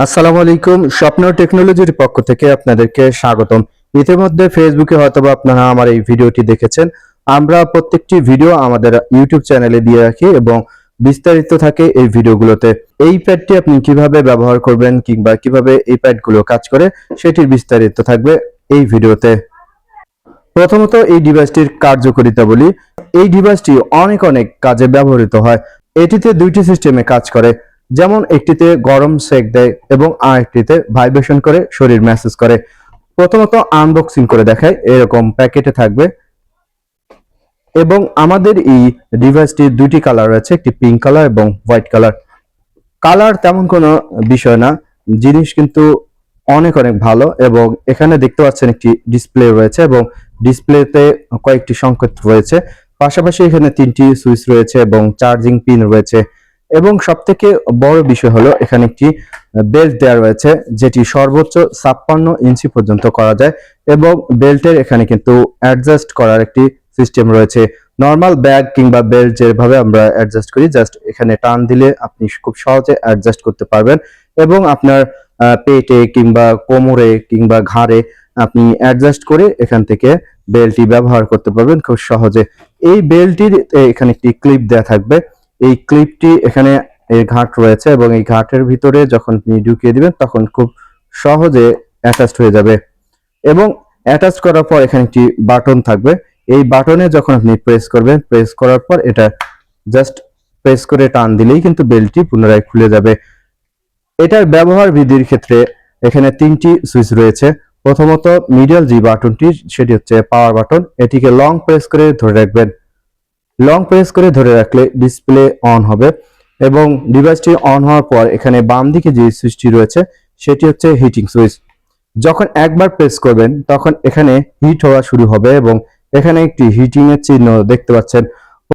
আসসালামু আলাইকুম। স্বপ্ন টেকনোলজির পক্ষ থেকে আপনাদেরকে স্বাগতম। ইতিমধ্যে ফেসবুকে হয়তোবা আপনারা আমার এই ভিডিওটি দেখেছেন। আমরা প্রত্যেকটি ভিডিও আমাদের ইউটিউব চ্যানেলে দিয়ে রাখি এবং বিস্তারিত থাকে এই ভিডিওগুলোতে। এই প্যাডটি আপনি কিভাবে ব্যবহার করবেন কিংবা কিভাবে এই প্যাডগুলো কাজ করে সেটির বিস্তারিত থাকবে এই ভিডিওতে। প্রথমত এই ডিভাইসটির কার্যকারিতা বলি। এই ডিভাইসটি অনেক কাজে ব্যবহৃত হয়। এটিতে দুইটি সিস্টেমে কাজ করে, যেমন একটিতে গরম সেক দেয় এবং আরেকটিতে ভাইব্রেশন করে শরীর ম্যাসেজ করে। প্রথমত আনবক্সিং করে দেখায়, এরকম প্যাকেটে থাকবে এবং আমাদের এই ডিভাইসটির দুইটি কালার রয়েছে, একটি পিঙ্ক কালার এবং হোয়াইট কালার। কালার তেমন কোনো বিষয় না, জিনিস কিন্তু অনেক ভালো। এবং এখানে দেখতে পাচ্ছেন একটি ডিসপ্লে রয়েছে এবং ডিসপ্লেতে কয়েকটি সংকেত রয়েছে। পাশাপাশি এখানে তিনটি সুইচ রয়েছে এবং চার্জিং পিন রয়েছে। এবং সবথেকে বড় বিষয় হলো এখানে একটি বেল্ট দেওয়া রয়েছে, যেটি সর্বোচ্চ 56 ইঞ্চি পর্যন্ত করা যায় এবং বেল্টের এখানে কিন্তু অ্যাডজাস্ট করার একটি সিস্টেম রয়েছে। নর্মাল ব্যাগ কিংবা বেল্ট যেভাবে আমরা অ্যাডজাস্ট করি, জাস্ট এখানে টান দিলে আপনি খুব সহজে অ্যাডজাস্ট করতে পারবেন এবং আপনার পেটে কিংবা কোমরে কিংবা ঘাড়ে আপনি অ্যাডজাস্ট করে এখান থেকে বেল্টটি ব্যবহার করতে পারবেন খুব সহজে। এই বেল্টটির এখানে একটি ক্লিপ দেওয়া থাকবে। এই ক্লিপটি এখানে এই ঘাট রয়েছে এবং এই ঘাটের ভিতরে যখন আপনি ঢুকিয়ে দিবেন তখন খুব সহজে অ্যাটাচড হয়ে যাবে। এবং অ্যাটাচ করার পর এখানে একটি বাটন থাকবে। এই বাটনে যখন আপনি প্রেস করবেন, প্রেস করার পর এটা জাস্ট প্রেস করে টান দিলেই কিন্তু বেল্টটি পুনরায় খুলে যাবে। এটার ব্যবহার বিধির ক্ষেত্রে এখানে তিনটি সুইচ রয়েছে। প্রথমত মিডল যে বাটনটি সেটি হচ্ছে পাওয়ার বাটন। এটিকে লং প্রেস করে ধরে রাখবেন। লং প্রেস করে ধরে রাখলে ডিসপ্লে অন হবে এবং ডিভাইসটি অন হওয়ার পর এখানে বাম দিকে যে সুইচটি রয়েছে সেটি হচ্ছে হিটিং সুইচ। যখন একবার প্রেস করবেন তখন এখানে হিট হওয়া শুরু হবে এবং এখানে একটি হিটিং এর চিহ্ন দেখতে পাচ্ছেন।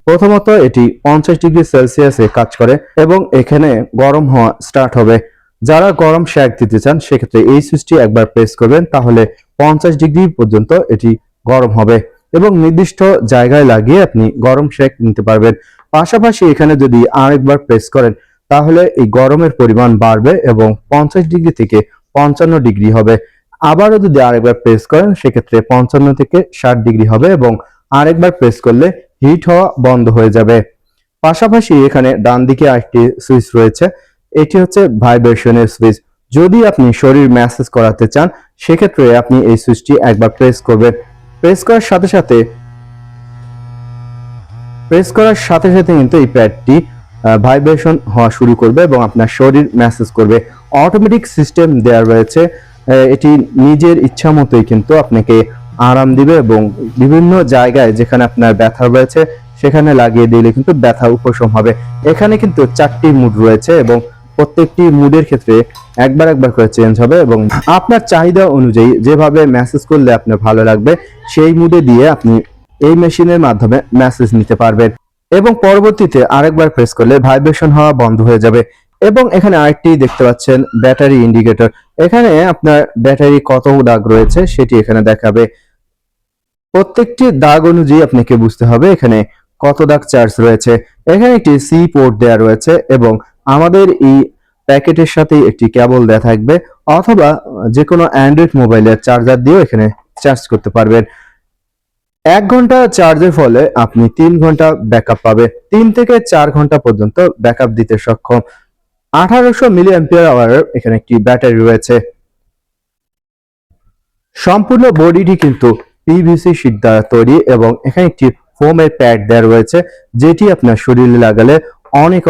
প্রথমত এটি 50 ডিগ্রি সেলসিয়াসে কাজ করে এবং এখানে গরম হওয়া স্টার্ট হবে। যারা গরম শেক দিতে চান সেক্ষেত্রে এই সুইচটি একবার প্রেস করবেন, তাহলে 50 ডিগ্রি পর্যন্ত এটি গরম হবে এবং নির্দিষ্ট জায়গায় লাগিয়ে আপনি গরম শেক নিতে পারবেন। পাশাপাশি এখানে যদি আরেকবার প্রেস করেন তাহলে এই গরমের পরিমাণ বাড়বে এবং 50 ডিগ্রি থেকে 55 ডিগ্রি হবে। আবারও যদি আরেকবার প্রেস করেন সেক্ষেত্রে 55 থেকে 60 ডিগ্রি হবে এবং আরেকবার প্রেস করলে হিট হওয়া বন্ধ হয়ে যাবে। পাশাপাশি এখানে ডান দিকে আরেকটি সুইচ রয়েছে, এটি হচ্ছে ভাইব্রেশনের সুইচ। যদি আপনি শরীর ম্যাসেজ করাতে চান সেক্ষেত্রে আপনি এই সুইচটি একবার প্রেস করবেন। প্রেস করার সাথে সাথে কিন্তু এই প্যাডটি ভাইব্রেশন হওয়া শুরু করবে এবং আপনার শরীর ম্যাসেজ করবে। অটোমেটিক সিস্টেম দেওয়া রয়েছে, এটি নিজের ইচ্ছা মতোই কিন্তু আপনাকে আরাম দিবে এবং বিভিন্ন জায়গায় যেখানে আপনার ব্যথা রয়েছে সেখানে লাগিয়ে দিলে কিন্তু ব্যথা উপশম হবে। এখানে কিন্তু 4টি মুড রয়েছে এবং প্রত্যেকটি মুডের ক্ষেত্রে একবার করে চেঞ্জ হবে এবং আপনার চাহিদা অনুযায়ী যেভাবে মেসেজ করলে আপনার ভালো লাগবে সেই মুডে দিয়ে আপনি এই মেশিনের মাধ্যমে মেসেজ নিতে পারবেন এবং পরবর্তীতে আরেকবার প্রেস করলে ভাইব্রেশন হওয়া বন্ধ হয়ে যাবে। এবং এখানে আরেকটি দেখতে পাচ্ছেন ব্যাটারি ইন্ডিকেটর। এখানে আপনার ব্যাটারি কত দাগ রয়েছে সেটি এখানে দেখাবে। প্রত্যেকটি দাগ অনুযায়ী আপনাকে বুঝতে হবে এখানে কত দাগ চার্জ রয়েছে। এখানে একটি সি পোর্ট দেওয়া রয়েছে এবং আমাদের এই প্যাকেটের সাথে একটি কেবল দেওয়া থাকবে, অথবা যে কোনো অ্যান্ড্রয়েড মোবাইলের চার্জার দিয়েও এখানে চার্জ করতে পারবেন। 1 ঘন্টা চার্জের ফলে আপনি 3 ঘন্টা ব্যাকআপ পাবে। 3 থেকে 4 ঘন্টা পর্যন্ত ব্যাকআপ দিতে সক্ষম। 1800 মিলি অ্যাম্পিয়ার আওয়ারের এখানে একটি ব্যাটারি রয়েছে। সম্পূর্ণ বডিটি কিন্তু পিভিসি শীট দ্বারা তৈরি এবং এখানে একটি ফোমের প্যাড দেওয়া রয়েছে, যেটি আপনার শরীরে লাগালে অনেক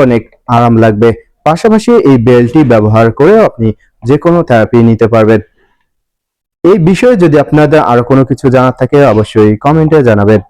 আরাম লাগবে। পাশাপাশি এই বেল্টটি ব্যবহার করে আপনি যে কোনো থেরাপি নিতে পারবেন। এই বিষয়ে যদি আপনাদের আরো কোনো কিছু জানার থাকে অবশ্যই কমেন্টে জানাবেন।